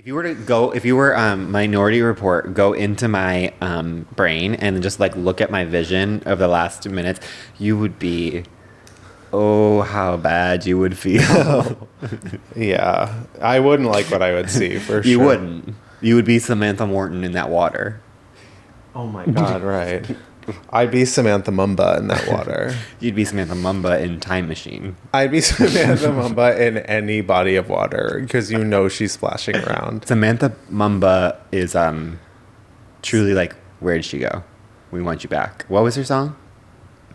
If you were Minority Report, go into my brain and just like look at my vision of the last 2 minutes, you would be, oh, how bad you would feel. Yeah, I wouldn't like what I would see for sure. You wouldn't. You would be Samantha Morton in that water. Oh my God, right. I'd be Samantha Mumba in that water. You'd be Samantha Mumba in Time Machine. I'd be Samantha Mumba in any body of water because you know she's splashing around. Samantha Mumba is truly like, where did she go? We want you back. What was her song?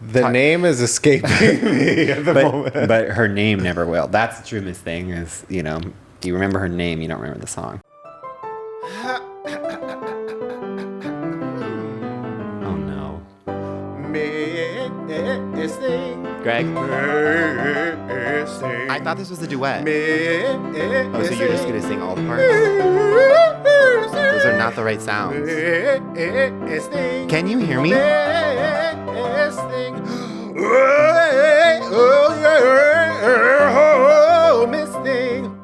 The name is escaping me at the moment. But her name never will. That's the truest thing is, you know, you remember her name, you don't remember the song. Oh no. Greg? I thought this was a duet. Oh, so you're just going to sing all the parts? Those are not the right sounds. Can you hear me?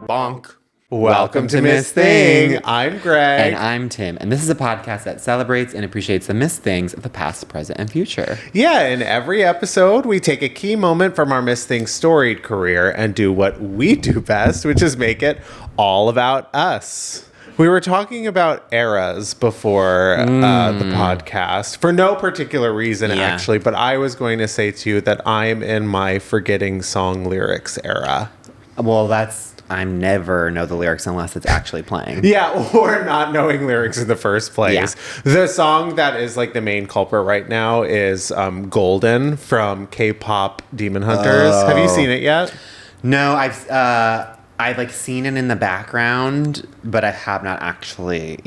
Bonk. Welcome to Miss Thing. I'm Greg. And I'm Tim. And this is a podcast that celebrates and appreciates the missed things of the past, present, and future. Yeah, in every episode, we take a key moment from our Miss Thing's storied career and do what we do best, which is make it all about us. We were talking about eras before the podcast for no particular reason, actually, but I was going to say to you that I'm in my forgetting song lyrics era. Well, I never know the lyrics unless it's actually playing. Yeah, or not knowing lyrics in the first place. Yeah. The song that is like the main culprit right now is Golden from K-pop Demon Hunters. Oh. Have you seen it yet? No, I've like seen it in the background, but I have not actually,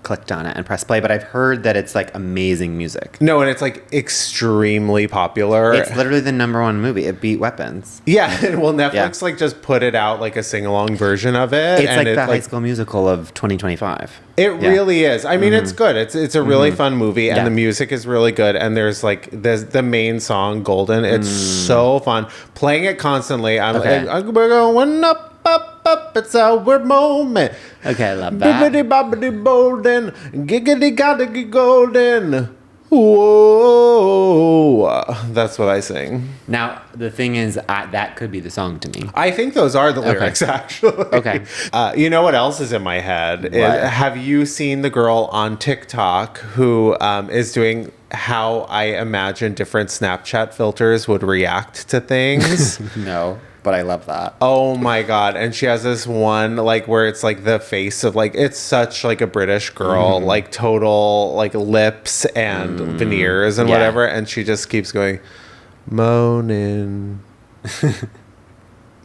clicked on it and pressed play. But I've heard that it's like amazing music. No, and it's like extremely popular. It's literally the #1 movie. It beat Weapons. Yeah, well, Netflix like just put it out like a sing-along version of it. It's like the High School Musical of 2025. It really is. I mean, it's good. It's a really fun movie, and the music is really good. And there's like the main song, Golden. It's so fun. Playing it constantly. We're going up. It's our moment. Okay, I love that. Bibbidi bobbidi bolden, giggity gotta golden. Whoa, that's what I sing. Now the thing is, that could be the song to me. I think those are the lyrics, actually. Okay. You know what else is in my head? Have you seen the girl on TikTok who is doing how I imagine different Snapchat filters would react to things? No. But I love that. Oh my God. And she has this one like where it's like the face of like, it's such like a British girl, like total like lips and veneers and whatever. And she just keeps going, moaning,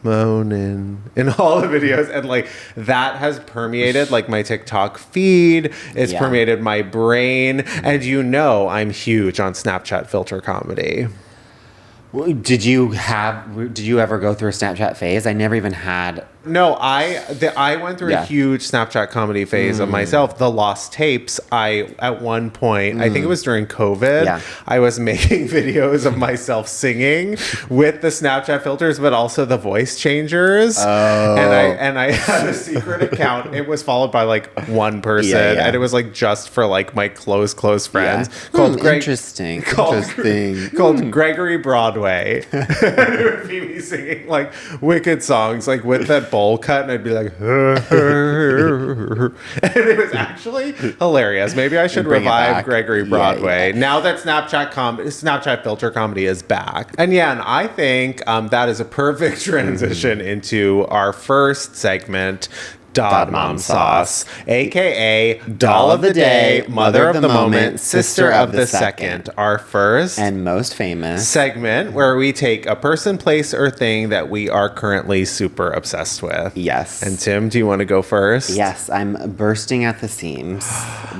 moaning in all the videos. And like that has permeated like my TikTok feed. It's permeated my brain. And I'm huge on Snapchat filter comedy. Did you ever go through a Snapchat phase? I never even had. No, I went through a huge Snapchat comedy phase of myself. The Lost Tapes, at one point, I think it was during COVID, I was making videos of myself singing with the Snapchat filters, but also the voice changers. Oh. And I had a secret account. It was followed by like one person, and it was like just for like my close friends. Called Interesting. Called Gregory Broadway. And it would be me singing like wicked songs, like with that bowl cut, and I'd be like, and it was actually hilarious. Maybe I should revive Gregory Broadway now that Snapchat filter comedy is back. And I think that is a perfect transition into our first segment, Dod Mom Sauce, a.k.a. Doll of the Day, Mother of the Moment, Sister of the Second. Our first and most famous segment where we take a person, place, or thing that we are currently super obsessed with. Yes. And Tim, do you want to go first? Yes, I'm bursting at the seams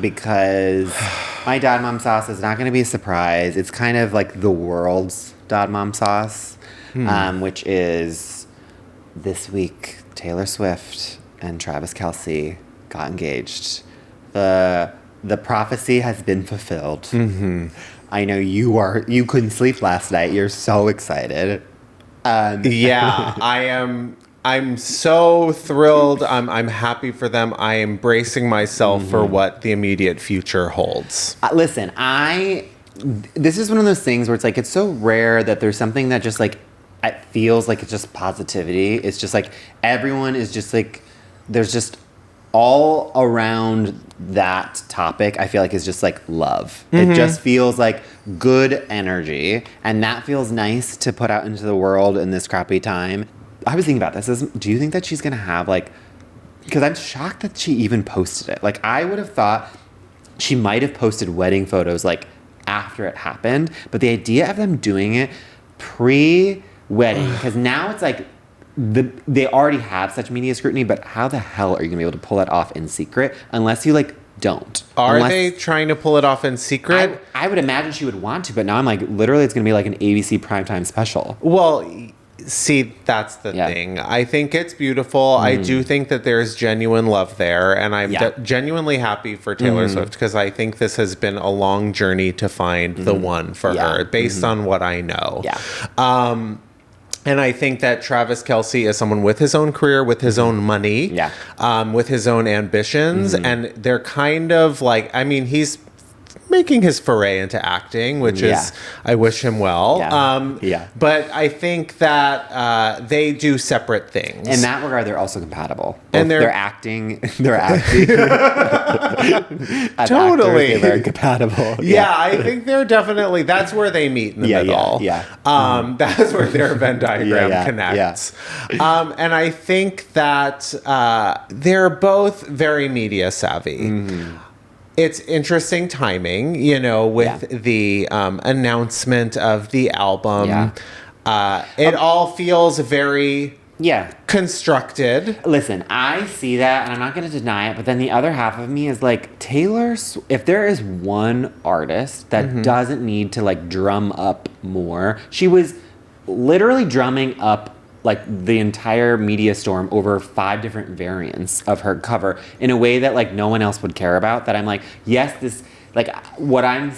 because my Dod Mom Sauce is not going to be a surprise. It's kind of like the world's Dod Mom Sauce, which is this week, Taylor Swift and Travis Kelce got engaged. The prophecy has been fulfilled. Mm-hmm. I know you couldn't sleep last night. You're so excited. I am I'm so thrilled. I'm happy for them. I am bracing myself for what the immediate future holds. Listen, this is one of those things where it's like, it's so rare that there's something that just like, it feels like it's just positivity. It's just like, everyone is just like, there's just all around that topic, I feel like is just like love. It just feels like good energy. And that feels nice to put out into the world in this crappy time. I was thinking about this. Do you think that she's going to have like, because I'm shocked that she even posted it. Like, I would have thought she might have posted wedding photos like after it happened. But the idea of them doing it pre-wedding, because now it's like, they already have such media scrutiny, but how the hell are you going to be able to pull that off in secret unless you like don't? Are they trying to pull it off in secret? I would imagine she would want to, but now I'm like, literally it's going to be like an ABC primetime special. Well, see, that's the thing. I think it's beautiful. I do think that there's genuine love there, and I'm genuinely happy for Taylor Swift, because I think this has been a long journey to find the one for her, based on what I know. Yeah. And I think that Travis Kelce is someone with his own career, with his own money, with his own ambitions. And they're kind of like, I mean, he's making his foray into acting, which is, I wish him well. But I think that they do separate things. In that regard, they're also compatible. And they're acting. They're acting. Totally. They're very compatible. Yeah, I think they're definitely, that's where they meet in the middle. That's where their Venn diagram connects. And I think that they're both very media savvy. It's interesting timing, you know, with the announcement of the album. It all feels very constructed. Listen, I see that, and I'm not going to deny it, but then the other half of me is like, if there is one artist that doesn't need to like drum up more, she was literally drumming up like the entire media storm over 5 different variants of her cover in a way that like no one else would care about, that I'm like, yes, this, like what I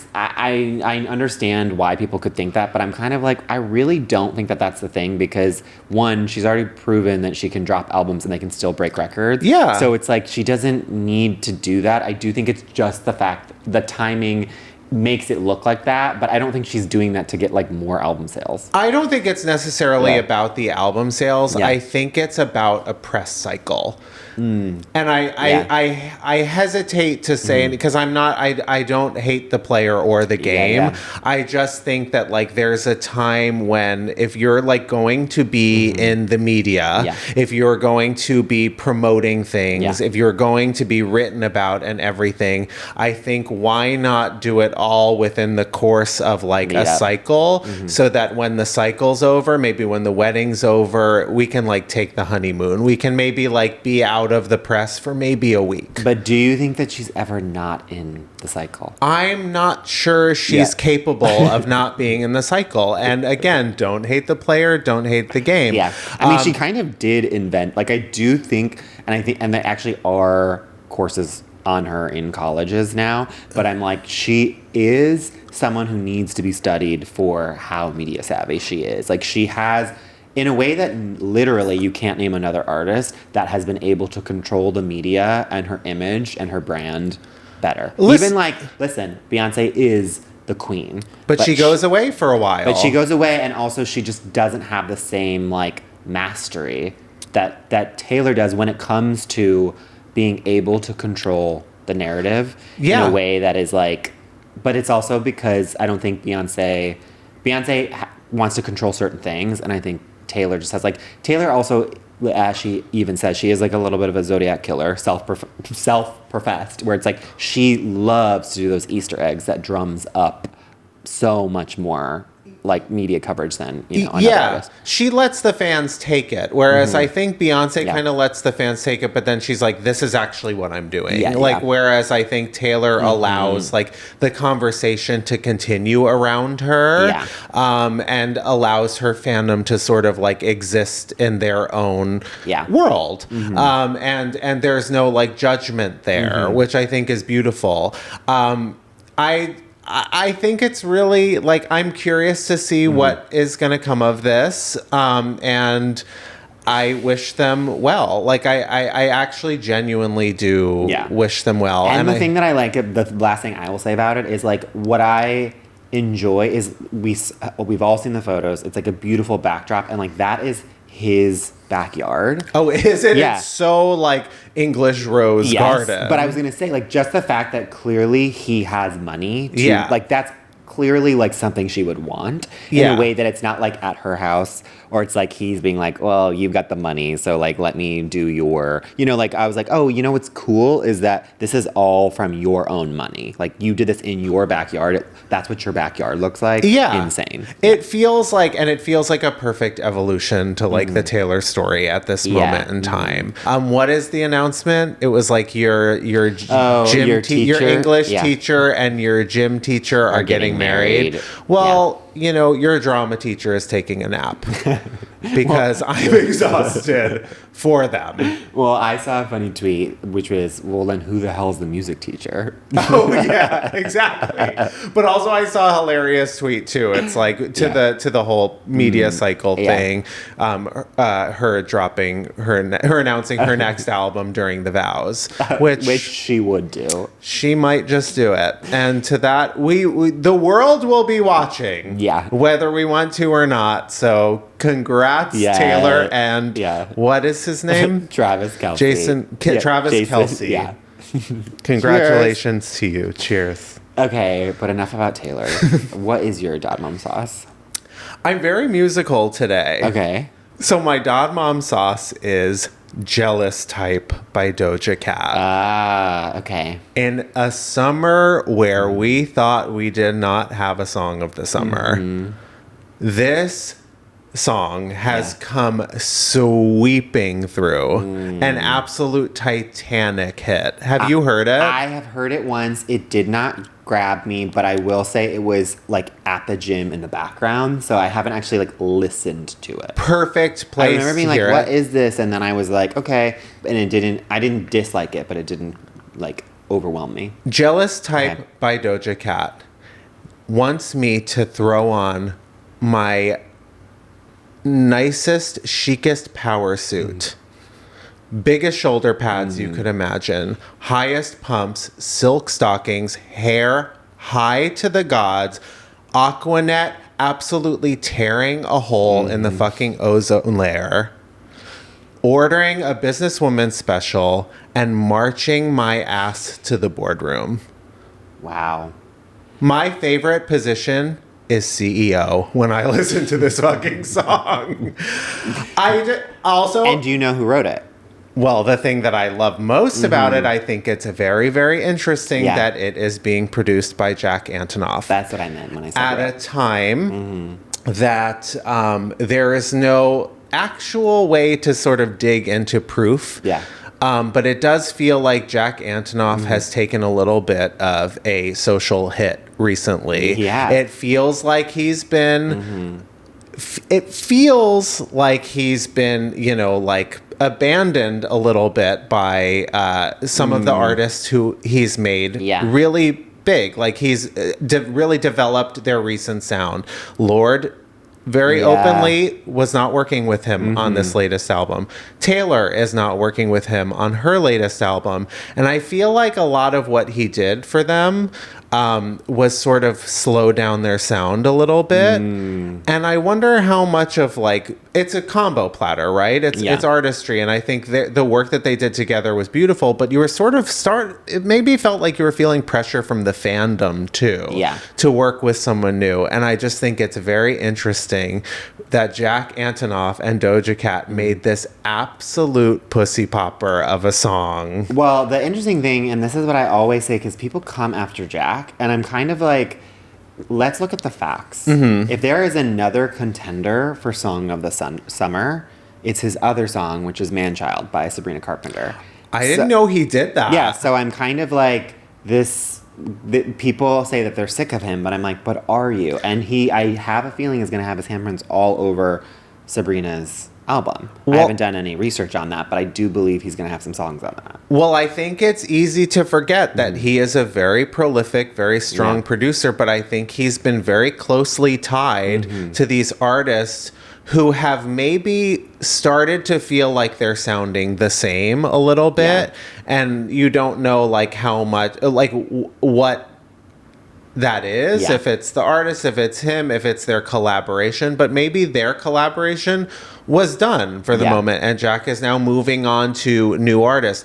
understand why people could think that, but I'm kind of like, I really don't think that that's the thing, because one, she's already proven that she can drop albums and they can still break records. So it's like, she doesn't need to do that. I do think it's just the fact, the timing makes it look like that, but I don't think she's doing that to get like more album sales. I don't think it's necessarily about the album sales. I think it's about a press cycle. And I hesitate to say, because I don't hate the player or the game. I just think that like there's a time when if you're like going to be in the media, if you're going to be promoting things, if you're going to be written about and everything, I think why not do it all within the course of like a cycle, so that when the cycle's over, maybe when the wedding's over, we can like take the honeymoon. We can maybe like be out of the press for maybe a week. But do you think that she's ever not in the cycle? I'm not sure she's capable of not being in the cycle. And again, don't hate the player, don't hate the game. I mean, she kind of did invent, like I do think, and there actually are courses on her in colleges now, but I'm like, she is someone who needs to be studied for how media savvy she is. Like she has, in a way that literally you can't name another artist that has been able to control the media and her image and her brand better. Even like, listen, Beyonce is the queen. But she goes away for a while. But she goes away, and also she just doesn't have the same like mastery that Taylor does when it comes to being able to control the narrative in a way that is like, but it's also because I don't think Beyonce wants to control certain things, and I think Taylor just has like, Taylor also, as she even says, she is like a little bit of a Zodiac killer, self-professed, where it's like she loves to do those Easter eggs that drums up so much more like media coverage than, you know, another artist. She lets the fans take it, whereas I think Beyonce kind of lets the fans take it, but then she's like, this is actually what I'm doing. Whereas I think Taylor allows like the conversation to continue around her, and allows her fandom to sort of like exist in their own world. And there's no like judgment there, which I think is beautiful. I think it's really, like, I'm curious to see what is going to come of this. And I wish them well. Like I actually genuinely do wish them well. And the thing that I like, the last thing I will say about it is like what I enjoy is we've all seen the photos. It's like a beautiful backdrop, and like that is his backyard. Oh, is it? Yeah. It's so like English rose garden. But I was gonna say like just the fact that clearly he has money to like that's clearly like something she would want in a way that it's not like at her house, or it's like he's being like, well, you've got the money, so like let me do your, like I was like, oh, what's cool is that this is all from your own money. Like you did this in your backyard. That's what your backyard looks like. Yeah. Insane. It feels like a perfect evolution to like the Taylor story at this moment in time. What is the announcement? It was like your English teacher and your gym teacher are getting married. Well, your drama teacher is taking a nap because I'm exhausted for them. Well, I saw a funny tweet, which was, well, then who the hell's the music teacher? Oh, yeah, exactly. But also I saw a hilarious tweet, too. It's like to the whole media cycle thing, her announcing her next album during the vows, which she would do. She might just do it. And to that, we the world will be watching. Yeah. Whether we want to or not. So congrats, Taylor, and what is his name? Travis Kelce. Travis Kelce. Yeah. Congratulations to you. Cheers. Okay, but enough about Taylor. What is your dad mom sauce? I'm very musical today. Okay. So my dad mom sauce is Jealous Type by Doja Cat. Ah, okay. In a summer where we thought we did not have a song of the summer, this song has come sweeping through an absolute Titanic hit. Have you heard it? I have heard it once. It did not grab me, but I will say it was like at the gym in the background, so I haven't actually like listened to it. Perfect place. I remember being like, what is this? And then I was like, okay, and I didn't dislike it, but it didn't like overwhelm me. Jealous Type by Doja Cat wants me to throw on my nicest, chicest power suit. Biggest shoulder pads you could imagine. Highest pumps, silk stockings, hair high to the gods. Aquanet absolutely tearing a hole in the fucking ozone layer. Ordering a businesswoman special and marching my ass to the boardroom. Wow. My favorite position is CEO when I listen to this fucking song. And do you know who wrote it? Well, the thing that I love most about it, I think it's very, very interesting that it is being produced by Jack Antonoff. That's what I meant when I said at a time that there is no actual way to sort of dig into proof. Yeah. But it does feel like Jack Antonoff has taken a little bit of a social hit recently. Yeah. It feels like he's been... It feels like he's been, like abandoned a little bit by some of the artists who he's made really big. Like he's really developed their recent sound. Lorde very openly was not working with him on this latest album. Taylor is not working with him on her latest album. And I feel like a lot of what he did for them was sort of slow down their sound a little bit. And I wonder how much of like, it's a combo platter, right? It's artistry. And I think the work that they did together was beautiful, but you were sort of it maybe felt like you were feeling pressure from the fandom too. Yeah. To work with someone new. And I just think it's very interesting that Jack Antonoff and Doja Cat made this absolute pussy popper of a song. Well, the interesting thing, and this is what I always say, because people come after Jack, and I'm kind of like, let's look at the facts. If there is another contender for Song of the Summer, it's his other song, which is Man-Child by Sabrina Carpenter. I didn't know he did that. Yeah, so I'm kind of like, people say that they're sick of him, but I'm like, but are you? And I have a feeling is going to have his handprints all over Sabrina's album. I haven't done any research on that, but I do believe he's going to have some songs on that. Well, I think it's easy to forget that he is a very prolific, very strong producer, but I think he's been very closely tied to these artists who have maybe started to feel like they're sounding the same a little bit, and you don't know like how much, like what that is, if it's the artist, if it's him, if it's their collaboration, but maybe their collaboration was done for the moment, and Jack is now moving on to new artists.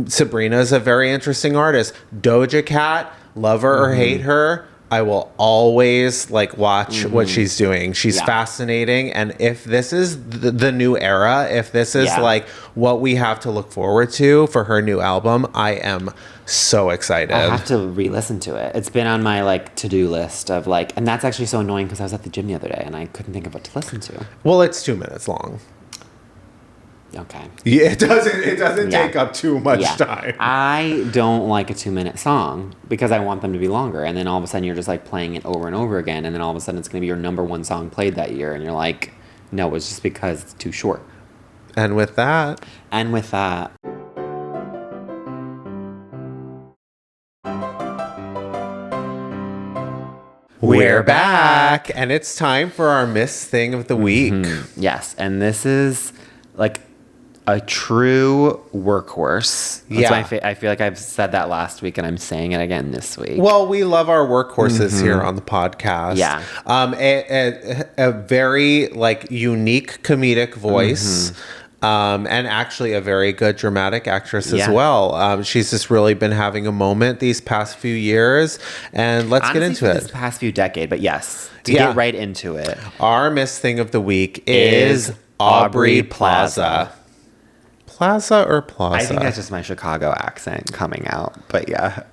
Sabrina is a very interesting artist. Doja Cat, love her or hate her, I will always like watch what she's doing. She's fascinating. And if this is the new era, if this is like what we have to look forward to for her new album, I am so excited. I have to re-listen to it. It's been on my like to-do list of like, and that's actually so annoying because I was at the gym the other day and I couldn't think of what to listen to. Well, it's 2 minutes long. Okay. Yeah, it doesn't take up too much time. I don't like a 2-minute song because I want them to be longer. And then all of a sudden you're just like playing it over and over again. And then all of a sudden it's going to be your number one song played that year. And you're like, no, it's just because it's too short. And with that. We're back. And it's time for our Miss Thing of the Week. Yes. And this is like a true workhorse. I feel like I've said that last week and I'm saying it again this week. Well, we love our workhorses here on the podcast. Yeah. A very like unique comedic voice. And actually a very good dramatic actress as well. She's just really been having a moment these past few years. And let's get into it. This past few decade, but yes, to get right into it. Our Miss Thing of the Week is Aubrey Plaza. Plaza or Plaza? I think that's just my Chicago accent coming out, but yeah.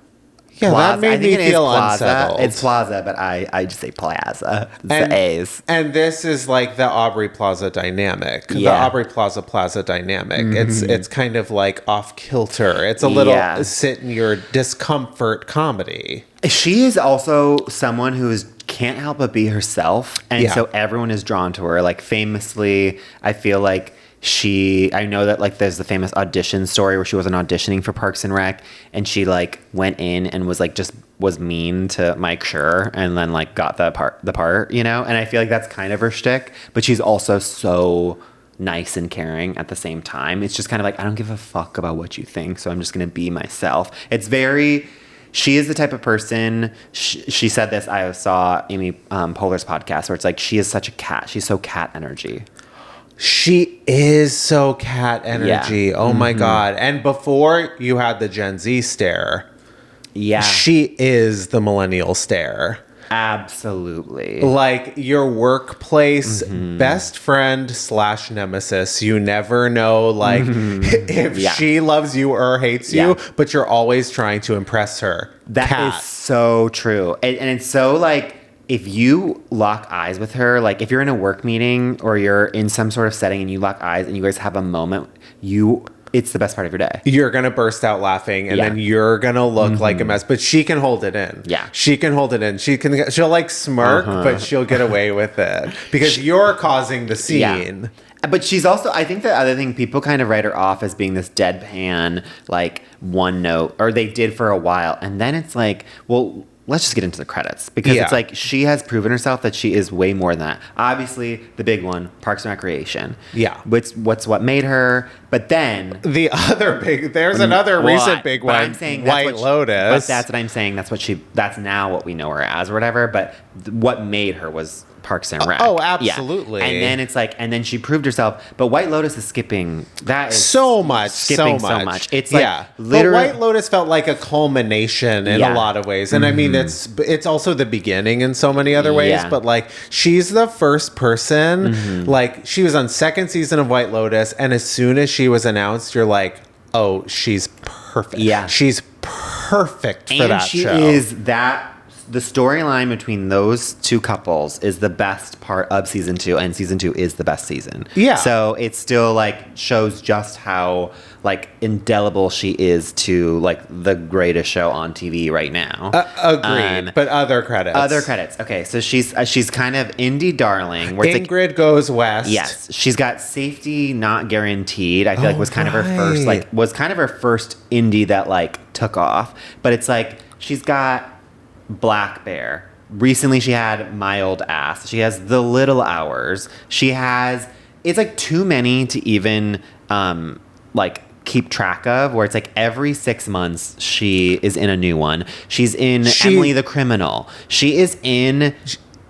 Yeah, Plaza. That made me feel unsettled. It's Plaza, but I just say Plaza. It's the A's. And this is like the Aubrey Plaza dynamic. The Aubrey Plaza dynamic. It's kind of like off kilter. It's a little sit in your discomfort comedy. She is also someone who can't help but be herself, and so everyone is drawn to her. Like famously, I feel like I know that like there's the famous audition story where she wasn't auditioning for Parks and Rec and she like went in and was like was mean to Mike Schur and then like got the part, you know? And I feel like that's kind of her shtick, but she's also so nice and caring at the same time. It's just kind of like, I don't give a fuck about what you think, so I'm just going to be myself. She is the type of person, she said this, I saw Amy Poehler's podcast where it's like, she is such a cat. She's so cat energy. She is so cat energy. Oh my God. And before you had the Gen Z stare, she is the millennial stare. Absolutely. Like your workplace best friend / nemesis. You never know like if she loves you or hates you, but you're always trying to impress her. That is so true. And it's so like, if you lock eyes with her, like if you're in a work meeting or you're in some sort of setting and you lock eyes and you guys have a moment, it's the best part of your day. You're going to burst out laughing and then you're going to look like a mess, but she can hold it in. Yeah. She can hold it in. She'll like smirk, but she'll get away with it because you're causing the scene. Yeah. But she's also, I think the other thing, people kind of write her off as being this deadpan, like one note, or they did for a while. And then it's like, well, let's just get into the credits because it's like she has proven herself that she is way more than that. Obviously, the big one, Parks and Recreation. Yeah. What's what made her. But then the other another recent big one, I'm saying White Lotus. But that's what I'm saying. That's now what we know her as or whatever. But what made her was Parks and Rec. Oh, absolutely. Yeah. And then it's like, and then she proved herself. But White Lotus is skipping. That is so much. It's like literally. But White Lotus felt like a culmination in a lot of ways. And I mean, it's also the beginning in so many other ways. Yeah. But like, she's the first person. Like, she was on second season of White Lotus, and as soon as she was announced, you're like, oh, she's perfect. Yeah, she's perfect for that show. And she is that. The storyline between those two couples is the best part of season 2, and season 2 is the best season. Yeah. So it still like shows just how like indelible she is to like the greatest show on TV right now. Agreed. But other credits. Okay, so she's kind of indie darling. Where Ingrid like, Goes West. Yes, she's got Safety Not Guaranteed. I feel like was kind of her first indie that like took off. But it's like she's got Black Bear, recently she had My Old Ass. She has The Little Hours. She has, it's like too many to even like keep track of, where it's like every 6 months she is in a new one. She's in Emily the Criminal. She is in...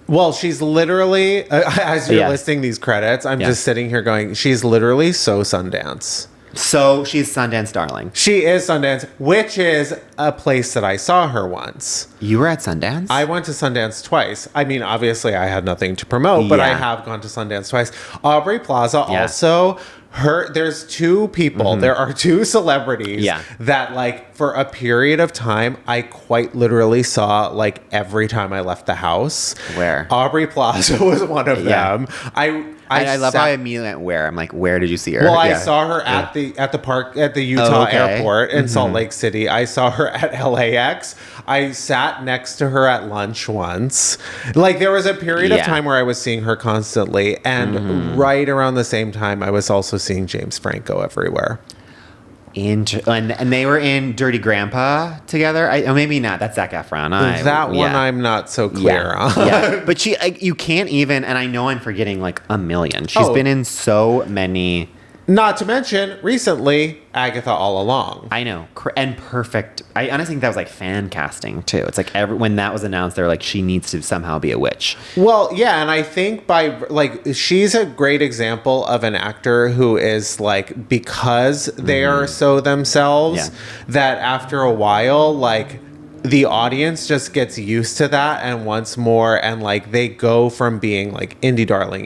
Well, she's literally, as you're listing these credits, I'm just sitting here going, she's literally so Sundance. So she's Sundance darling. She is Sundance, which is a place that I saw her once. You were at Sundance? I went to Sundance twice. I mean, obviously I had nothing to promote, but I have gone to Sundance twice. Aubrey Plaza also... There's two people, there are two celebrities that, like, for a period of time, I quite literally saw, like, every time I left the house. Where? Aubrey Plaza was one of them. I love how I immediately went where. I'm like, where did you see her? Well, I saw her at the park at the Utah airport in Salt Lake City. I saw her at LAX. I sat next to her at lunch once. Like, there was a period of time where I was seeing her constantly, and right around the same time, I was also seeing James Franco everywhere. And they were in Dirty Grandpa together. Maybe not. That's Zac Efron. I'm not so clear on. But you can't even. And I know I'm forgetting like a million. She's been in so many. Not to mention, recently, Agatha All Along. I know. And perfect. I honestly think that was like fan casting, too. It's like when that was announced, they were like, she needs to somehow be a witch. Well, yeah. And I think she's a great example of an actor who is like, because they are so themselves, that after a while, like, the audience just gets used to that and wants more, and like they go from being like indie darling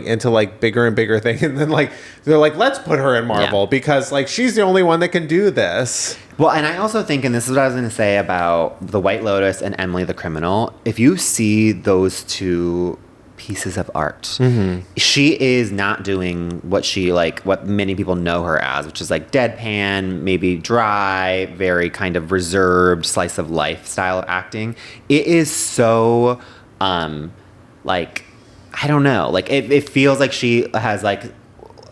into like bigger and bigger thing, and then like they're like, let's put her in Marvel because like she's the only one that can do this. Well, and I also think, and this is what I was going to say about The White Lotus and Emily the Criminal, if you see those two pieces of art, she is not doing what many people know her as, which is like deadpan, maybe dry, very kind of reserved slice of life style of acting. It is so like, I don't know, like it feels like she has like,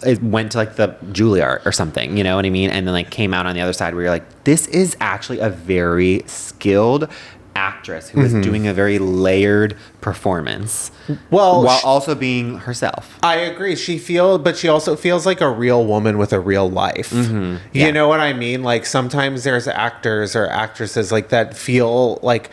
it went to like the Juilliard or something, you know what I mean? And then like came out on the other side where you're like, this is actually a very skilled actress who is doing a very layered performance, while also being herself. I agree. But she also feels like a real woman with a real life. You know what I mean? Like sometimes there's actors or actresses like that feel like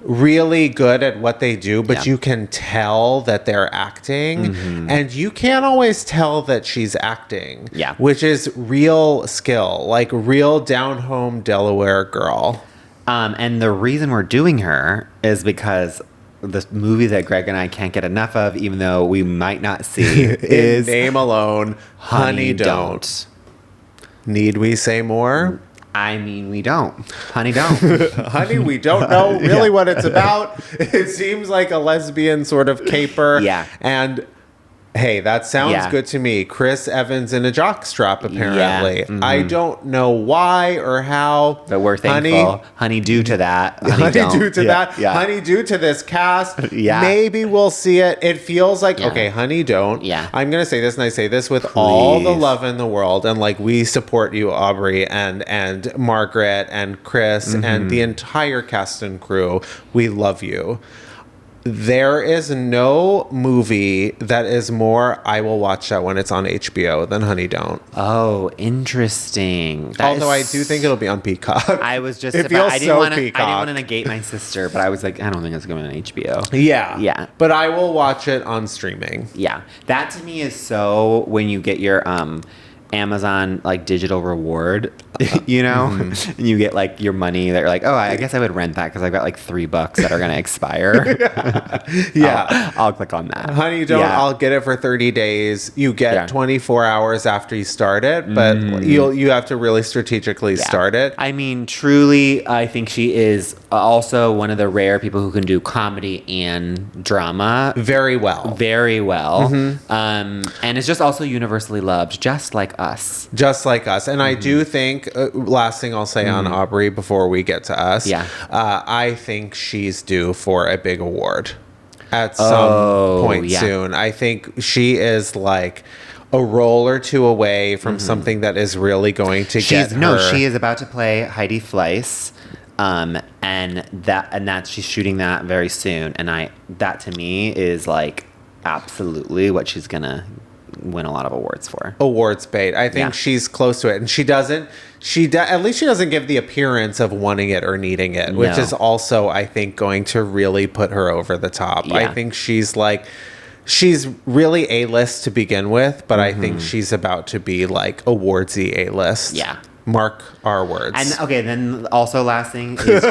really good at what they do, but you can tell that they're acting, and you can't always tell that she's acting. Which is real skill, like real down home Delaware girl. And the reason we're doing her is because the movie that Greg and I can't get enough of, even though we might not see, is name alone, Honey Don't. Need we say more? I mean, we don't. Honey Don't. Honey, we don't know really what it's about. It seems like a lesbian sort of caper. And hey, that sounds good to me. Chris Evans in a jockstrap, apparently. I don't know why or how. But we're thankful. Honey, due to that. Honey, due to this cast. Maybe we'll see it. It feels like, okay, Honey, don't. I'm going to say this, and I say this with all the love in the world. And like, we support you, Aubrey, and Margaret, and Chris, and the entire cast and crew. We love you. There is no movie that is more, I will watch that when it's on HBO, than Honey Don't. Oh, interesting. Although I do think it'll be on Peacock. I was just I didn't want to negate my sister, but I was like, I don't think it's going to be on HBO. Yeah. But I will watch it on streaming. Yeah. That to me is so, when you get your Amazon like digital reward, you know, and you get like your money that you're like, oh, I guess I would rent that because I've got like $3 that are going to expire. I'll click on that. Honey Don't, I'll get it for 30 days. You get 24 hours after you start it, but you have to really strategically start it. I mean, truly, I think she is also one of the rare people who can do comedy and drama very well. And it's just also universally loved, just like us. And I do think, last thing I'll say on Aubrey before we get to us, I think she's due for a big award at some point soon. I think she is like a role or two away from something that is really going to get her. No, she is about to play Heidi Fleiss And that she's shooting that very soon. And that to me is like absolutely what she's gonna win a lot of awards for. Awards bait. I think she's close to it, and she doesn't. At least she doesn't give the appearance of wanting it or needing it, which is also, I think, going to really put her over the top. Yeah. I think she's really A-list to begin with, but I think she's about to be like awardsy A-list. Yeah. Mark our words. And okay, then also last thing is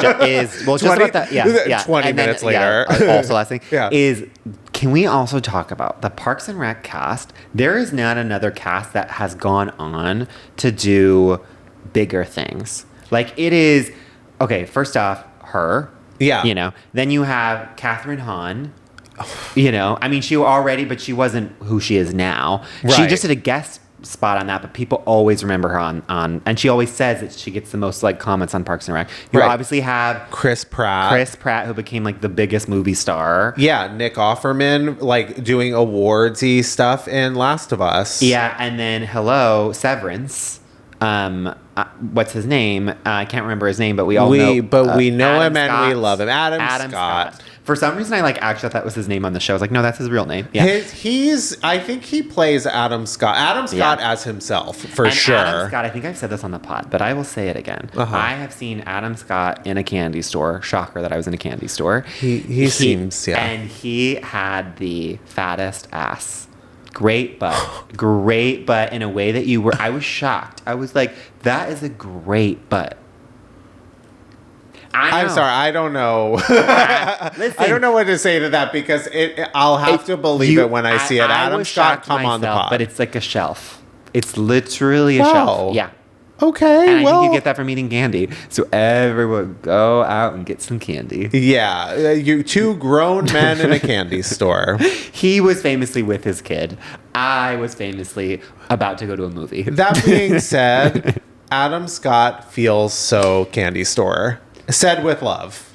well, 20, just about that. Yeah. 20 minutes later. Also last thing is, can we also talk about the Parks and Rec cast? There is not another cast that has gone on to do bigger things. Like it is, okay, first off, her. Yeah. You know, then you have Catherine Hahn. You know, I mean, she wasn't who she is now. Right. She just did a guest spot on that, but people always remember her on and she always says that she gets the most like comments on Parks and Rec. You obviously have Chris Pratt, who became like the biggest movie star. Yeah, Nick Offerman like doing awardsy stuff in Last of Us. Yeah, and then Severance. What's his name? I can't remember his name, but we know. But we know Adam him Scott, and we love him. Adam Scott. For some reason, I actually thought that was his name on the show. I was like, no, that's his real name. Yeah, I think he plays Adam Scott. Adam Scott as himself for sure. Adam Scott. I think I've said this on the pod, but I will say it again. I have seen Adam Scott in a candy store. Shocker that I was in a candy store. He seems and he had the fattest ass. Great butt in a way that I was shocked. I was like, that is a great butt. I'm sorry, I don't know. Listen, I don't know what to say to that because I'll have to believe it when I see it. Adam Scott, come on the pod. But it's like a shelf. It's literally a shelf. Yeah. Okay, and I think you get that from eating candy. So everyone go out and get some candy. Yeah, you two grown men in a candy store. He was famously with his kid. I was famously about to go to a movie. That being said, Adam Scott feels so candy store. Said with love.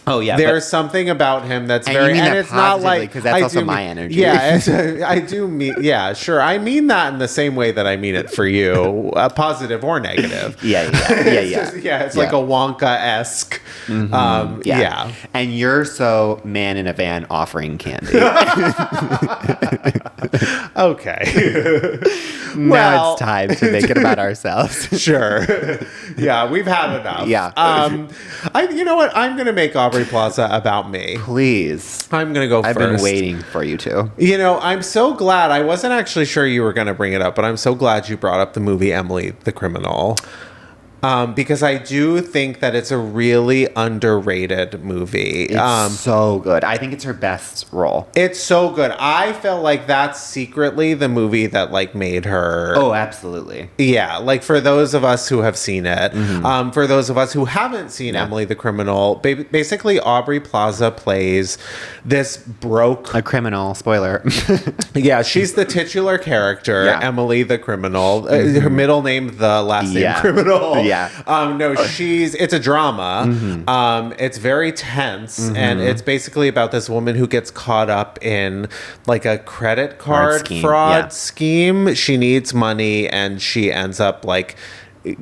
Oh yeah, there's something about him that's very, and it's not like because that's also my energy. Yeah, I do mean, yeah, sure. I mean that in the same way that I mean it for you, positive or negative. Yeah. It's like a Wonka-esque. Yeah, and you're so man in a van offering candy. Okay. Now it's time to make it about ourselves. Sure. Yeah, we've had enough. Yeah. You know what? I'm gonna make Aubrey Plaza about me. Please. I'm going to go first. I've been waiting for you to. You know, I'm so glad. I wasn't actually sure you were going to bring it up, but I'm so glad you brought up the movie Emily the Criminal. Because I do think that it's a really underrated movie. It's so good. I think it's her best role. It's so good. I felt like that's secretly the movie that like made her. Oh, absolutely. Yeah, like for those of us who have seen it, for those of us who haven't seen Emily the Criminal, basically Aubrey Plaza plays this a criminal. Spoiler. Yeah, she's the titular character, Emily the Criminal. Her middle name, the last name Criminal. Yeah. No, it's a drama. It's very tense, and it's basically about this woman who gets caught up in like a credit card fraud scheme. She needs money, and she ends up like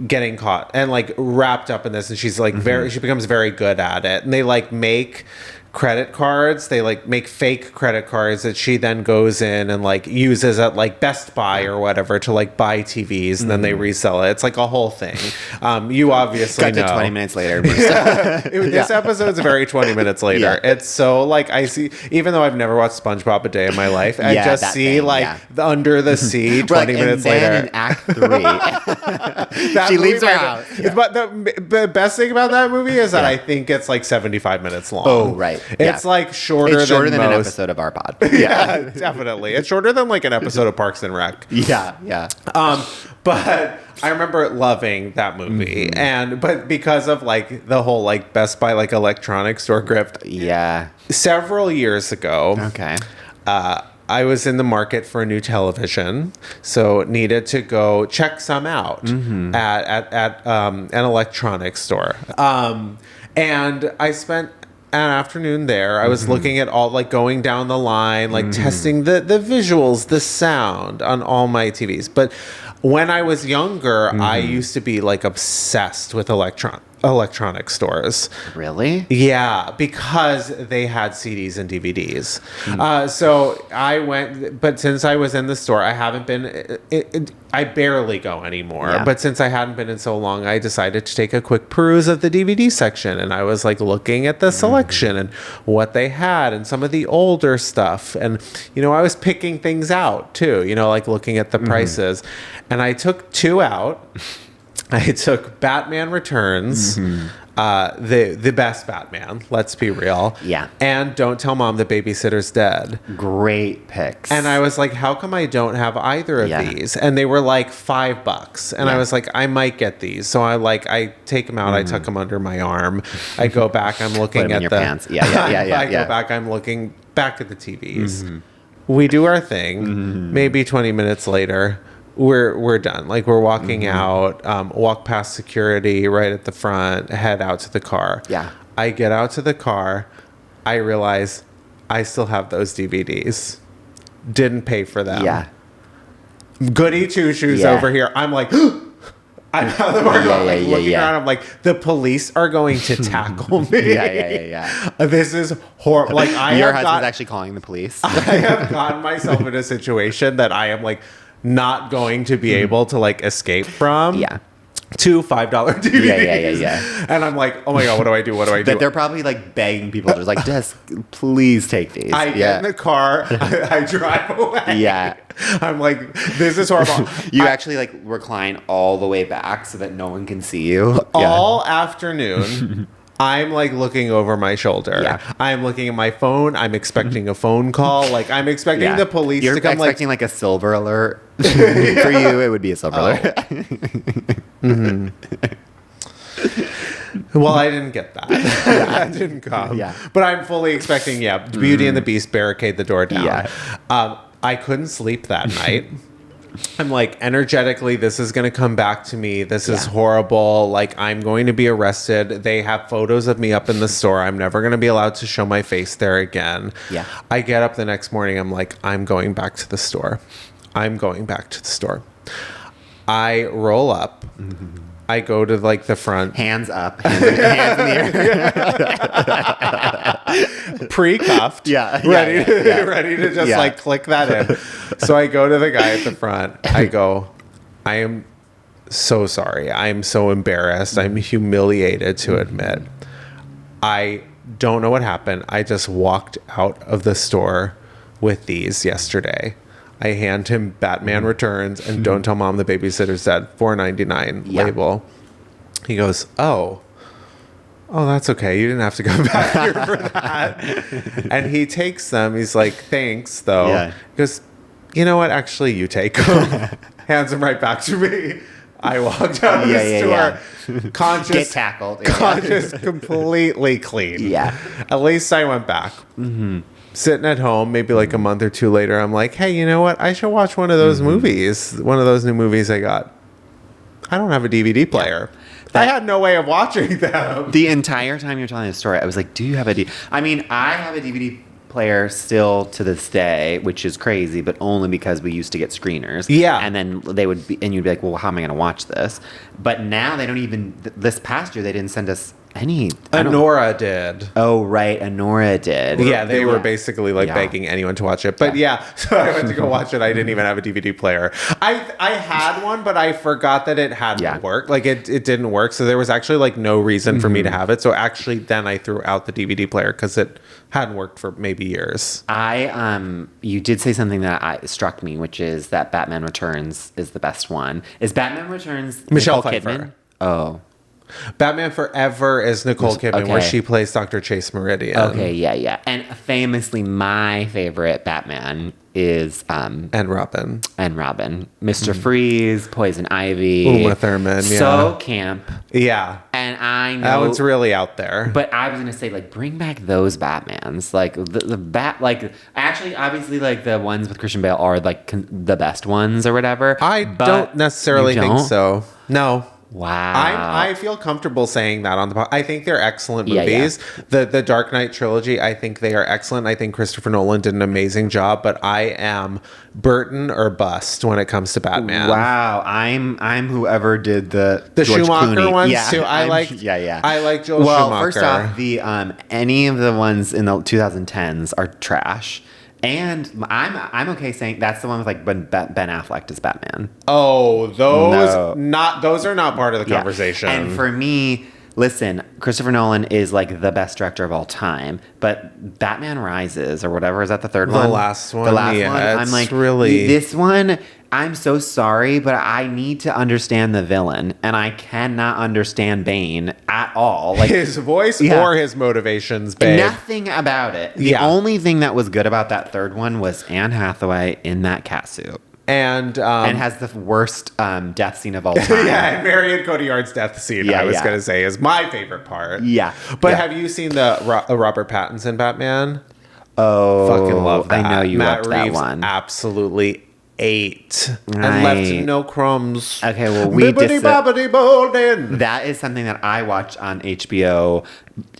getting caught and like wrapped up in this, and she's like she becomes very good at it, and they like make credit cards. They like make fake credit cards that she then goes in and like uses at like Best Buy or whatever to like buy TVs, and then they resell it. It's like a whole thing. You obviously know. 20 minutes later. This episode's very 20 minutes later. It's so like I see, even though I've never watched SpongeBob a day in my life, I just see the Under the Sea 20 minutes later. In Act 3, she leaves her house. But the best thing about that movie is that I think it's like 75 minutes long. Oh, right. It's like shorter than an episode of our pod. Yeah, definitely. It's shorter than like an episode of Parks and Rec. Yeah. But I remember loving that movie, but because of like the whole like Best Buy like electronic store grift. Yeah. Several years ago. Okay. I was in the market for a new television, so needed to go check some out at an electronics store. And I spent an afternoon there. I was looking at all, like going down the line, like testing the visuals, the sound on all my TVs. But when I was younger, I used to be like obsessed with electronic stores. Really? Yeah, because they had CDs and DVDs. So I went, but since I was in the store, I haven't been, I barely go anymore. Yeah. But since I hadn't been in so long, I decided to take a quick peruse of the DVD section. And I was like looking at the selection and what they had and some of the older stuff. And, you know, I was picking things out too, you know, like looking at the prices. And I took 2 out. I took Batman Returns, the best Batman, let's be real. Yeah. And Don't Tell Mom the Babysitter's Dead. Great picks. And I was like, how come I don't have either of these? And they were like $5. And I was like, I might get these. So I take them out. I tuck them under my arm. I go back. I'm looking Put 'em at in your the pants. Yeah. I go back. I'm looking back at the TVs. We do our thing. Maybe 20 minutes later, we're done. Like we're walking out, walk past security right at the front, head out to the car. Yeah. I get out to the car. I realize I still have those DVDs. Didn't pay for them. Yeah. Goody two shoes over here. I'm like, I'm out of the parking lot, like looking around. I'm like, the police are going to tackle me. Yeah. This is horrible. Like Your husband's actually calling the police. I have gotten myself in a situation that I am like not going to be able to like escape from. Yeah. 2 $5 DVDs. Yeah. And I'm like, oh my God, what do I do? What do I do? But they're probably like begging people. They're like, just please take these. I get in the car. I drive away. Yeah. I'm like, this is horrible. You actually like recline all the way back so that no one can see you. All afternoon. I'm like looking over my shoulder. Yeah. I'm looking at my phone. I'm expecting a phone call. Like I'm expecting the police You're to come. expecting like a silver alert. For you, it would be a silver alert. Well, I didn't get that. That didn't come. Yeah. But I'm fully expecting, Beauty and the Beast barricade the door down. Yeah. I couldn't sleep that night. I'm like, energetically, this is going to come back to me. This is horrible. Like, I'm going to be arrested. They have photos of me up in the store. I'm never going to be allowed to show my face there again. Yeah. I get up the next morning. I'm like, I'm going back to the store. I'm going back to the store. I roll up. I go to like the front. Hands up. Hands in the air. Pre-cuffed. Ready to just like click that in. So I go to the guy at the front. I go, I am so sorry. I'm so embarrassed. I'm humiliated to admit. I don't know what happened. I just walked out of the store with these yesterday. I hand him Batman Returns and Don't Tell Mom the Babysitter's Dead, $4.99 label. He goes, oh, that's okay. You didn't have to go back here for that. And he takes them. He's like, thanks, though. Yeah. He goes, you know what? Actually, you take them. Hands them right back to me. I walked out of the store, conscious, get tackled, conscious, completely clean. Yeah. At least I went back. Sitting at home, maybe like a month or two later, I'm like, hey, you know what? I should watch one of those movies. One of those new movies I got. I don't have a DVD player. I had no way of watching them. The entire time you're telling the story, I was like, do you have a DVD? I mean, I have a DVD player still to this day, which is crazy, but only because we used to get screeners. Yeah. And then they would be, and you'd be like, well, how am I going to watch this? But now they don't even, this past year, they didn't send us any. Honora did. Oh, right. Honora did. Yeah, they were basically like begging anyone to watch it. But so I went to go watch it. I didn't even have a DVD player. I had one, but I forgot that it hadn't worked. Like it didn't work. So there was actually like no reason for me to have it. So actually then I threw out the DVD player because it hadn't worked for maybe years. You did say something that struck me, which is that Batman Returns is the best one. Is Batman Returns Michelle Nicole Pfeiffer? Kidman? Oh. Batman Forever is Nicole Kidman, where she plays Dr. Chase Meridian. Okay, yeah. And famously, my favorite Batman is and Robin. Mr. Freeze, Poison Ivy, Uma Thurman. So camp. Yeah. And I know that one's really out there. But I was gonna say, like, bring back those Batmans. Like the bat, like actually, obviously, like the ones with Christian Bale are like the best ones or whatever. I don't necessarily think so. No. Wow. I feel comfortable saying that on the podcast. I think they're excellent movies. Yeah. The Dark Knight trilogy, I think they are excellent. I think Christopher Nolan did an amazing job, but I am Burton or bust when it comes to Batman. Wow. I'm whoever did the George Schumacher Clooney ones too. I like Joel Schumacher. Well, first off, the any of the ones in the 2010s are trash. And I'm okay saying that's the one with like Ben Affleck as Batman. Oh, those are not part of the conversation. And for me, listen, Christopher Nolan is like the best director of all time, but Batman Rises or whatever, is that the third one? The last one. I'm like, really, this one. I'm so sorry, but I need to understand the villain, and I cannot understand Bane at all. Like his voice or his motivations, babe. Nothing about it. The only thing that was good about that third one was Anne Hathaway in that catsuit. And has the worst death scene of all time. And Marion Cotillard's death scene, I was going to say, is my favorite part. Yeah. But have you seen the Robert Pattinson Batman? Oh. Fucking love that. I know you Matt loved Reeves that one. Absolutely ate and left no crumbs. Okay, well, that is something that I watched on HBO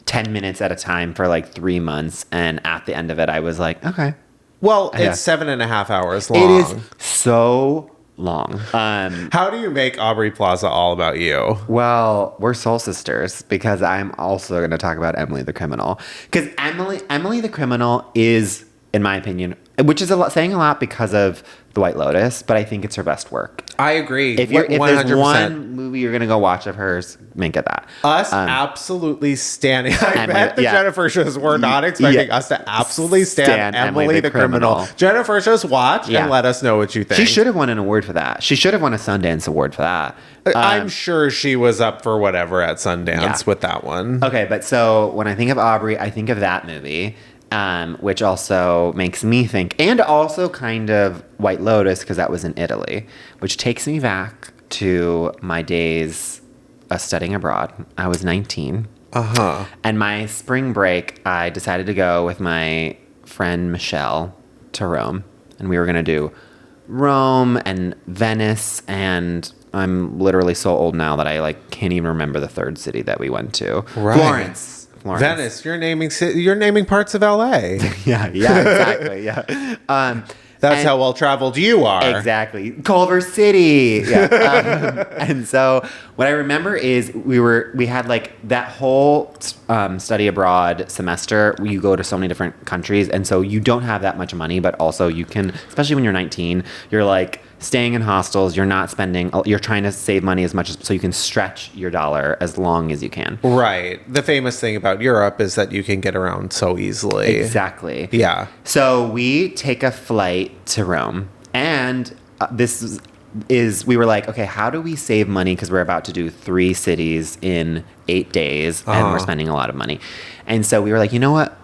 10 minutes at a time for like 3 months. And at the end of it, I was like, okay. Well, it's 7.5 hours long. It is so long. How do you make Aubrey Plaza all about you? Well, we're soul sisters because I'm also going to talk about Emily the Criminal. Because Emily the Criminal is, in my opinion, which is saying a lot because of The White Lotus, but I think it's her best work. I agree. If there's one movie you're going to go watch of hers, make it that. Us absolutely standing. I bet the Jennifer shows were not expecting us to absolutely stand Emily the Criminal. Jennifer shows watch and let us know what you think. She should have won an award for that. She should have won a Sundance award for that. I'm sure she was up for whatever at Sundance with that one. Okay, but so when I think of Aubrey, I think of that movie. Which also makes me think, and also kind of White Lotus, because that was in Italy, which takes me back to my days of studying abroad. I was 19. And my spring break, I decided to go with my friend Michelle to Rome. And we were going to do Rome and Venice, and I'm literally so old now that I can't even remember the third city that we went to. Right. Florence. Venice, you're naming parts of LA. yeah, exactly. Yeah. That's how well traveled you are. Exactly. Culver City. Yeah. And so what I remember is we had that whole study abroad semester where you go to so many different countries, and so you don't have that much money, but also you can, especially when you're 19, you're staying in hostels, you're not spending, you're trying to save money as much as, so you can stretch your dollar as long as you can. Right. The famous thing about Europe is that you can get around so easily. Exactly. Yeah. So we take a flight to Rome, and we were like, okay, how do we save money? Because we're about to do 3 cities in 8 days, and we're spending a lot of money. And so we were like, you know what?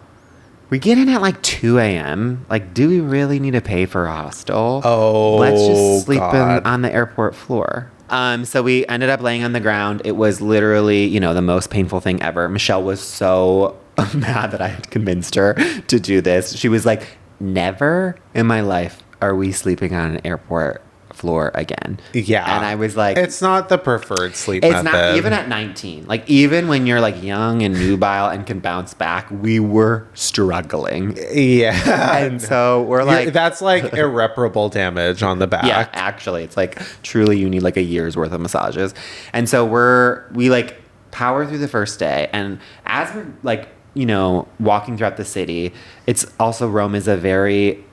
We get in at 2 a.m. Do we really need to pay for a hostel? Oh, let's just sleep on the airport floor. So we ended up laying on the ground. It was literally, the most painful thing ever. Michelle was so mad that I had convinced her to do this. She was like, never in my life are we sleeping on an airport floor again. Yeah. And I was like, it's not the preferred sleep method. It's not, even at 19. Even when you're young and nubile and can bounce back, we were struggling. Yeah. And so we're that's irreparable damage on the back. Yeah, actually, it's truly you need a year's worth of massages. And so we power through the first day, and as we're walking throughout the city, it's also, Rome is a very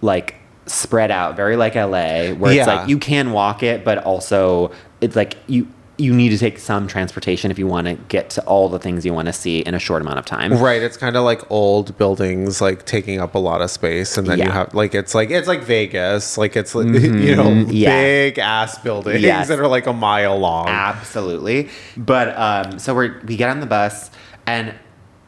spread out, very like LA, where it's you can walk it, but also it's you need to take some transportation if you want to get to all the things you want to see in a short amount of time. Right. It's kind of old buildings taking up a lot of space, and then you have it's like Vegas, it's big ass buildings that are a mile long. Absolutely. But so we get on the bus, and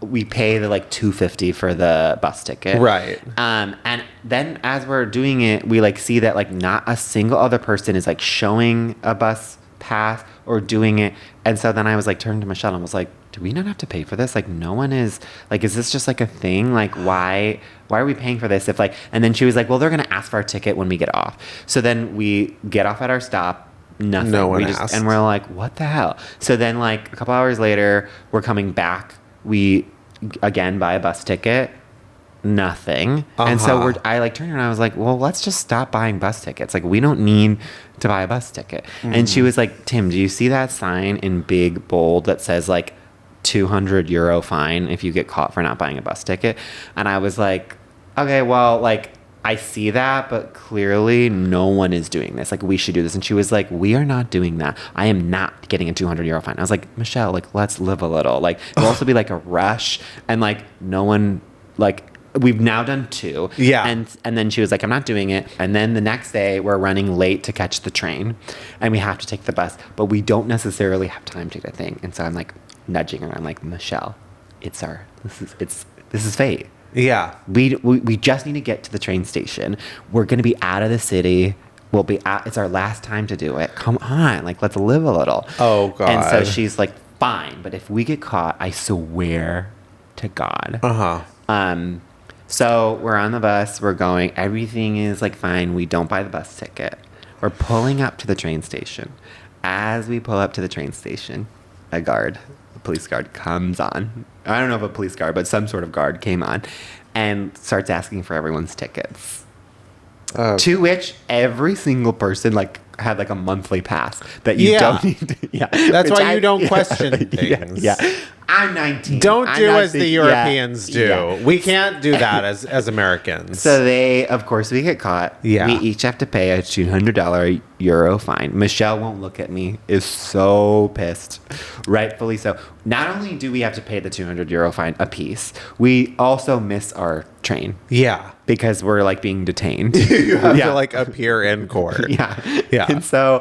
we pay the $250 for the bus ticket. Right. And then as we're doing it, we see that not a single other person is showing a bus pass or doing it. And so then I was turned to Michelle and was like, do we not have to pay for this? No one is is this just a thing? Why are we paying for this? And then she was like, well, they're going to ask for our ticket when we get off. So then we get off at our stop, Nothing. No one asked. And we're like, what the hell? So then, like, a couple hours later, we're coming back. We, again, buy a bus ticket. Nothing. And so I like turned around and I was like, well, let's just stop buying bus tickets. Like, we don't need to buy a bus ticket. And she was like, Tim, do you see that sign in big bold that says like €200 fine if you get caught for not buying a bus ticket? And I was like, okay, well, like, I see that, but clearly no one is doing this. Like, we should do this. And she was like, we are not doing that. I am not getting a €200 fine. I was like, Michelle, like, let's live a little. Like, it'll also be like a rush. And like, no one, like, we've now done 2. Yeah. And then she was like, I'm not doing it. And then the next day we're running late to catch the train and we have to take the bus, but we don't necessarily have time to get a thing. And so I'm like nudging her. I'm like, Michelle, this is fate. Yeah. We just need to get to the train station. We're going to be out of the city. It's our last time to do it. Come on. Like, let's live a little. Oh God. And so she's like, fine. But if we get caught, I swear to God. So we're on the bus, we're going, everything is like fine. We don't buy the bus ticket. We're pulling up to the train station. As we pull up to the train station, a police guard comes on. I don't know if a police guard, but some sort of guard came on and starts asking for everyone's tickets. To which every single person like had like a monthly pass that you don't need to, That's why you don't question things. Yeah. I'm 19. Don't do as the Europeans do. Yeah. We can't do that as Americans. So of course, we get caught. Yeah. We each have to pay a $200 euro fine. Michelle won't look at me, is so pissed. Rightfully so. Not only do we have to pay the €200 fine a piece, we also miss our train. Yeah. Because we're like being detained. You have to like appear in court. Yeah. Yeah. And so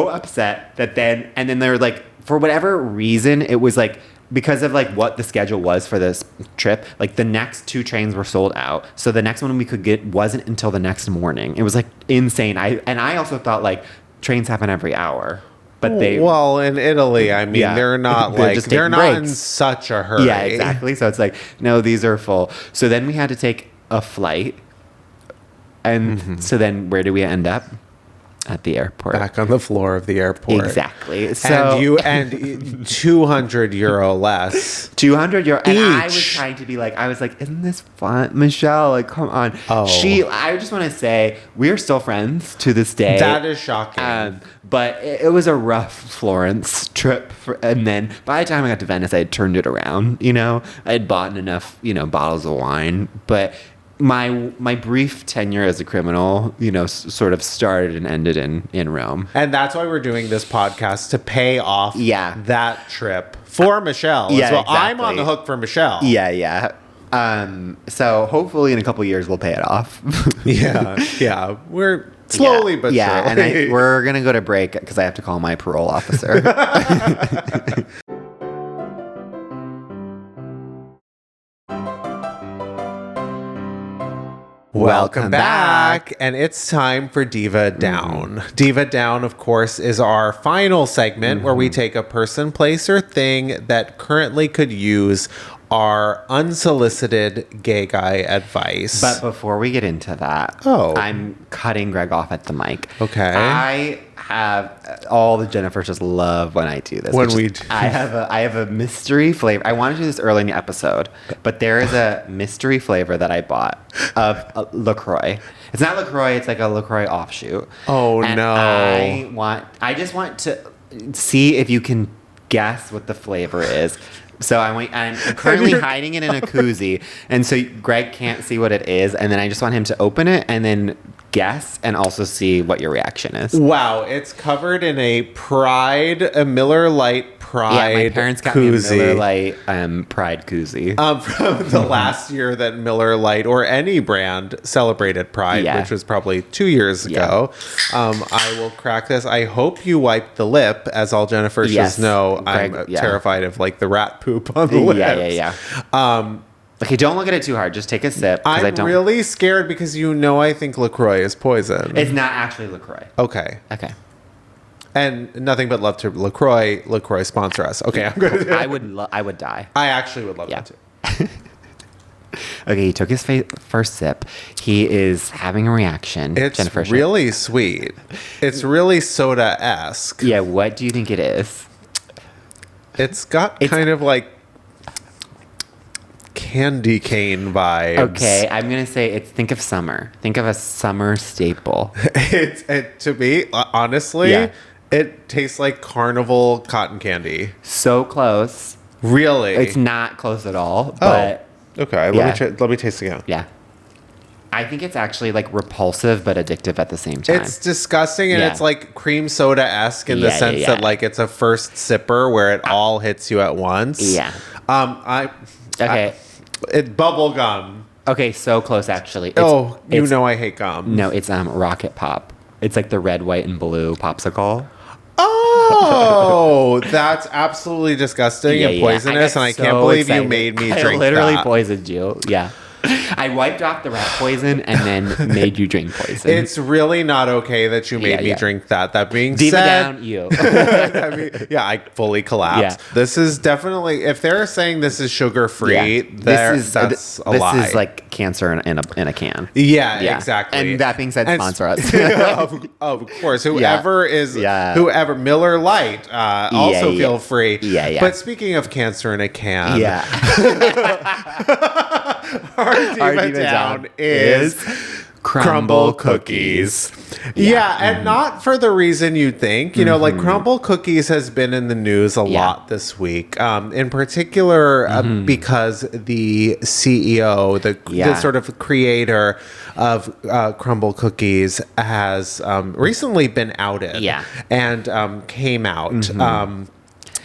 upset that then they're like, for whatever reason, it was like, because of like what the schedule was for this trip, like the next 2 trains were sold out. So the next one we could get wasn't until the next morning. It was like insane. I also thought like trains happen every hour. But in Italy, I mean, they're not they're not in such a hurry. Yeah, exactly. So it's like, no, these are full. So then we had to take a flight. And so then where do we end up? At the airport. Back on the floor of the airport. Exactly. So and €200 less. €200. And each. I was trying to be like, isn't this fun? Michelle, like, come on. Oh. I just want to say, we are still friends to this day. That is shocking. But it was a rough Florence trip. And then by the time I got to Venice, I had turned it around, I had bought enough, bottles of wine. But my brief tenure as a criminal, sort of started and ended in Rome. And that's why we're doing this podcast, to pay off that trip for Michelle. Yeah, well. exactly. I'm on the hook for Michelle. Yeah. So hopefully in a couple years we'll pay it off. Yeah. We're slowly but surely. And we're going to go to break because I have to call my parole officer. Welcome back. And it's time for Diva Down. Diva Down, of course, is our final segment where we take a person, place, or thing that currently could use our unsolicited gay guy advice. But before we get into that, I'm cutting Greg off at the mic. Okay. I have all the Jennifers just love when I do this. I have a mystery flavor. I wanted to do this early in the episode, but there is a mystery flavor that I bought of LaCroix. It's not LaCroix. It's like a LaCroix offshoot. Oh, and no. I just want to see if you can guess what the flavor is. So I'm currently hiding it in a koozie, and so Greg can't see what it is, and then I just want him to open it and then guess and also see what your reaction is. Wow, it's covered in a Miller Lite Pride koozie. Yeah, my parents got me a Miller Lite Pride koozie. From the last year that Miller Lite or any brand celebrated Pride, which was probably 2 years ago. I will crack this. I hope you wiped the lip, as all Jennifers should know. Greg, I'm terrified of like the rat poop on the lips. Yeah. Okay, don't look at it too hard. Just take a sip. I'm really scared because I think LaCroix is poison. It's not actually LaCroix. Okay. And nothing but love to LaCroix. LaCroix sponsor us. Okay, I'm good. I would die. I actually would love that too. Okay, he took his first sip. He is having a reaction. It's Jennifer, really sweet. It's really soda-esque. Yeah, what do you think it is? It's got kind of like candy cane vibes. Okay, I'm going to say think of summer. Think of a summer staple. To me, honestly, Yeah. it tastes like carnival cotton candy. So close. Really? It's not close at all, but okay. Let me taste again. yeah. I think it's actually like repulsive but addictive at the same time. It's disgusting, and Yeah. it's like cream soda-esque in the sense that like it's a first sipper where it all hits you at once. Yeah. Okay. It's bubble gum. Okay, so close actually. You know I hate gum. No, it's Rocket Pop. It's like the red, white, and blue popsicle. Oh, that's absolutely disgusting and poisonous, and I can't believe you made me drink that. I literally poisoned you. Yeah. I wiped off the rat poison and then made you drink poison. It's really not okay that you made me drink that. That being Diva said, down you. I fully collapsed. Yeah. This is definitely, if they're saying this is sugar free, that's a lie. This is like cancer in a can. Yeah, exactly. And that being said, sponsor us. of course, whoever Miller Lite, also feel free. Yeah. But speaking of cancer in a can, our diva down is Crumbl Cookies. Yeah, and not for the reason you'd think. You know, like Crumbl Cookies has been in the news a lot this week. In particular, because the CEO, the sort of creator of Crumbl Cookies has recently been outed. Yeah. And came out.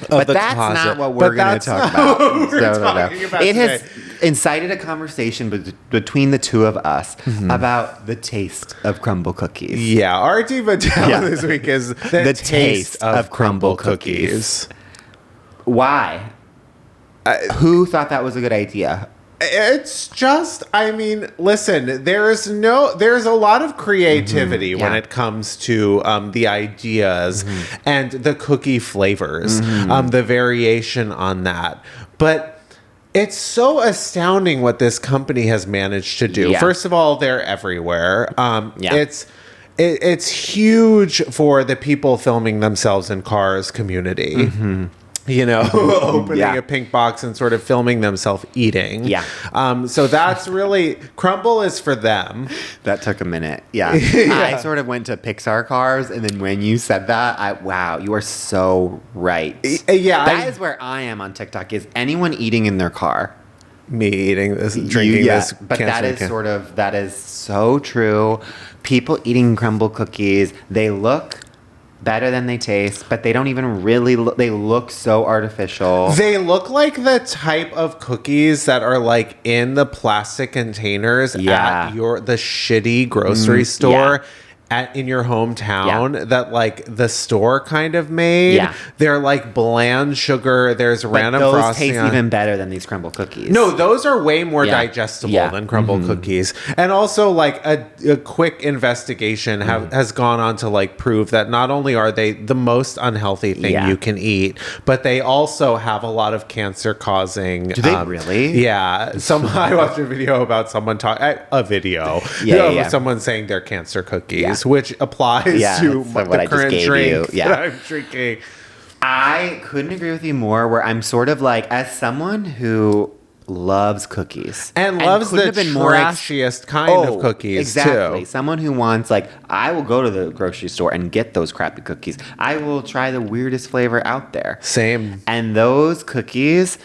But that's not what we're going to talk about. It has incited a conversation between the two of us about the taste of Crumbl Cookies. Yeah, our diva down this week is the taste of Crumbl Cookies. Why? Who thought that was a good idea? It's just, I mean, listen, there's a lot of creativity when it comes to the ideas and the cookie flavors, the variation on that. But it's so astounding what this company has managed to do. Yeah. First of all, they're everywhere. It's huge for the people filming themselves in cars community. You know, opening a pink box and sort of filming themselves eating. Yeah. So that's really, Crumbl is for them. That took a minute. Yeah. I sort of went to Pixar cars, and then when you said that, wow, you are so right. Yeah. That is where I am on TikTok, is anyone eating in their car. Me eating this, drinking this. But that is so true. People eating Crumbl Cookies, they look better than they taste, but they don't even really they look so artificial. They look like the type of cookies that are like in the plastic containers at the shitty grocery store in your hometown that like the store kind of made. Yeah. They're like bland sugar. There's random those frosting. Taste even better than these Crumbl Cookies. No, those are way more digestible than Crumbl Cookies. And also like a quick investigation has gone on to like prove that not only are they the most unhealthy thing you can eat, but they also have a lot of cancer causing. Do they really? Yeah. I watched a video about someone someone saying they're cancer cookies. Which applies to the current drink that I'm drinking. I couldn't agree with you more, where I'm sort of like, as someone who loves cookies. And loves the trashiest kind of cookies, too. Someone who wants, like, I will go to the grocery store and get those crappy cookies. I will try the weirdest flavor out there. Same. And those cookies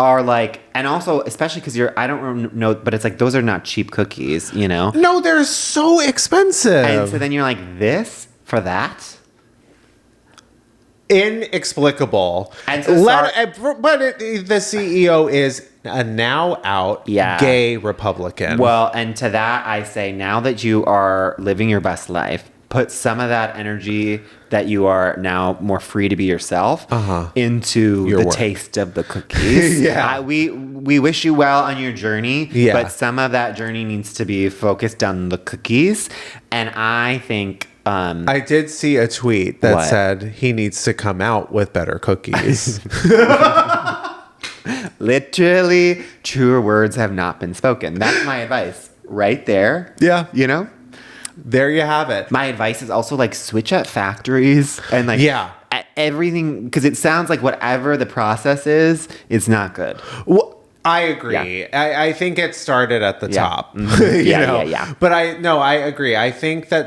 are like, and also especially because I don't know, but it's like those are not cheap cookies, you know? No, they're so expensive. And so then you're like, this for that? Inexplicable. And so the CEO is a now out gay Republican. Well, and to that I say, now that you are living your best life, put some of that energy that you are now more free to be yourself into the taste of the cookies. We wish you well on your journey, but some of that journey needs to be focused on the cookies. And I think I did see a tweet that said he needs to come out with better cookies. Literally, truer words have not been spoken. That's my advice right there. Yeah. You know? There you have it. My advice is also like switch at factories and like at everything, because it sounds like whatever the process is, it's not good. Well, I agree. Yeah. I think it started at the top. Mm-hmm. Yeah. But I agree. I think that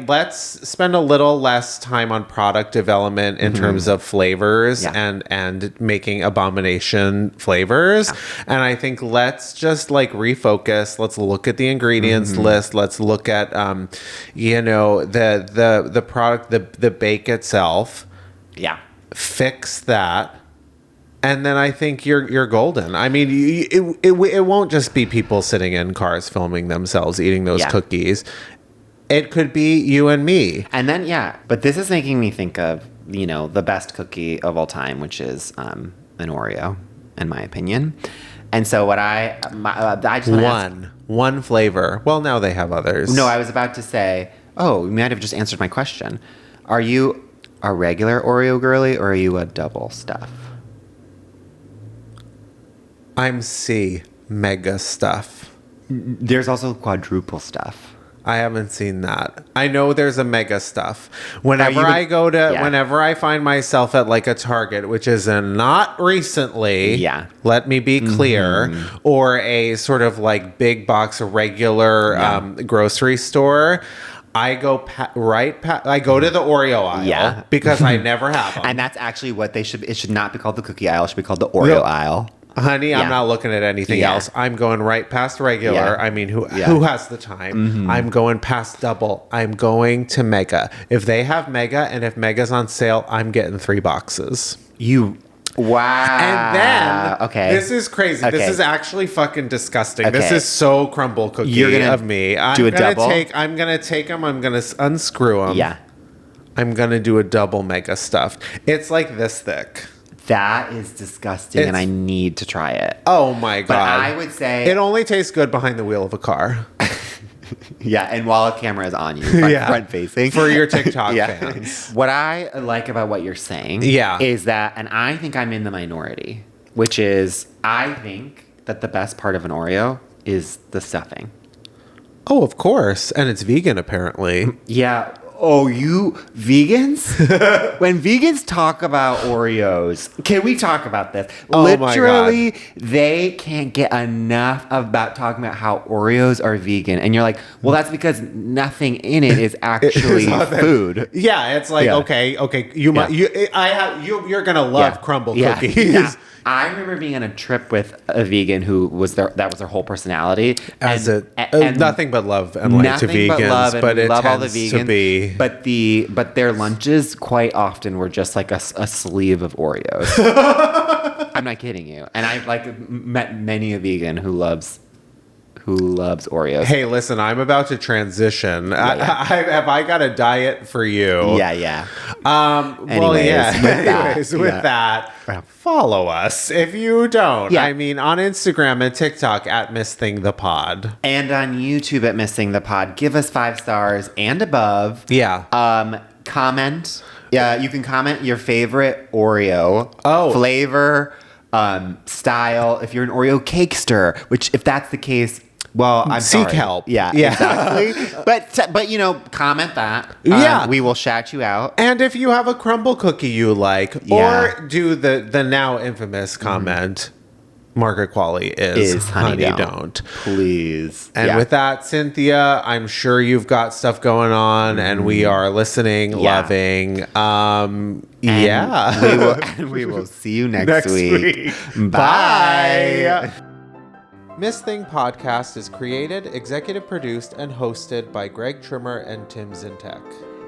let's spend a little less time on product development in terms of flavors and making abomination flavors. Yeah. And I think let's just like refocus. Let's look at the ingredients list. Let's look at the product, the bake itself. Yeah. Fix that. And then I think you're golden. I mean, it won't just be people sitting in cars filming themselves eating those cookies. It could be you and me. And then, but this is making me think of, the best cookie of all time, which is an Oreo, in my opinion. And so what I just want to ask, one flavor. Well, now they have others. No, I was about to say, you might have just answered my question. Are you a regular Oreo girly or are you a double stuff? I'm C, mega stuff. There's also quadruple stuff. I haven't seen that. I know there's a mega stuff. Whenever I find myself at like a Target, which is not recently, let me be clear, or a sort of like big box regular grocery store, I go I go to the Oreo aisle because I never have them. And that's actually what it should not be called the cookie aisle. It should be called the Oreo aisle. Honey, I'm not looking at anything else. I'm going right past regular. Yeah. I mean, who has the time? I'm going past double. I'm going to mega. If they have mega and if mega's on sale, I'm getting 3 boxes. Wow. And then, this is crazy. Okay. This is actually fucking disgusting. Okay. This is so Crumbl Cookie of me. I'm going to take them. I'm going to unscrew them. Yeah. I'm going to do a double mega stuffed. It's like this thick. That is disgusting, and I need to try it. Oh, my God. But I would say... It only tastes good behind the wheel of a car. And while a camera is on you, front-facing. For your TikTok fans. What I like about what you're saying is that, and I think I'm in the minority, which is I think that the best part of an Oreo is the stuffing. Oh, of course. And it's vegan, apparently. Yeah. Oh, you vegans? When vegans talk about Oreos, can we talk about this? Literally, they can't get enough about talking about how Oreos are vegan. And you're like, well, that's because nothing in it is actually food. Yeah, it's like, okay, you're going to love Crumbl Cookies. Yeah. I remember being on a trip with a vegan who that was their whole personality. And nothing but love and light to vegans, but it love all the tends vegans, to be. But their lunches quite often were just like a sleeve of Oreos. I'm not kidding you. And I've met many a vegan who loves Oreos. Hey, listen, I'm about to transition. Have I got a diet for you? Yeah. Anyways, with that, follow us if you don't. Yeah. I mean, on Instagram and TikTok at MissThingThePod. And on YouTube at MissThingThePod. Give us 5 stars and above. Yeah. Comment. Yeah, you can comment your favorite Oreo flavor, style. If you're an Oreo cakester, which if that's the case, well, I'm Seek sorry. help. Yeah, exactly. but comment that. We will shout you out. And if you have a Crumbl cookie you like, or do the now infamous comment, Margaret Qualley is honey don't. Please. And with that, Cynthia, I'm sure you've got stuff going on, and we are listening, loving. We will see you next week. Bye. Miss Thing Podcast is created, executive produced, and hosted by Greg Trimmer and Tim Zientek.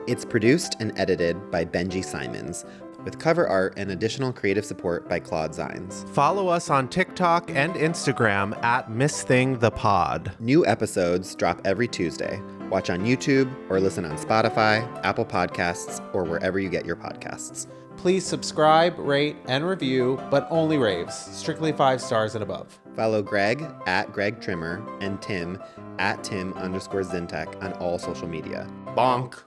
It's produced and edited by Benji Simons, with cover art and additional creative support by Claude Zeins. Follow us on TikTok and Instagram at MissThingThePod. New episodes drop every Tuesday. Watch on YouTube or listen on Spotify, Apple Podcasts, or wherever you get your podcasts. Please subscribe, rate, and review, but only raves. Strictly 5 stars and above. Follow Greg at Greg Trimmer and Tim at Tim_Zientek on all social media. Bonk.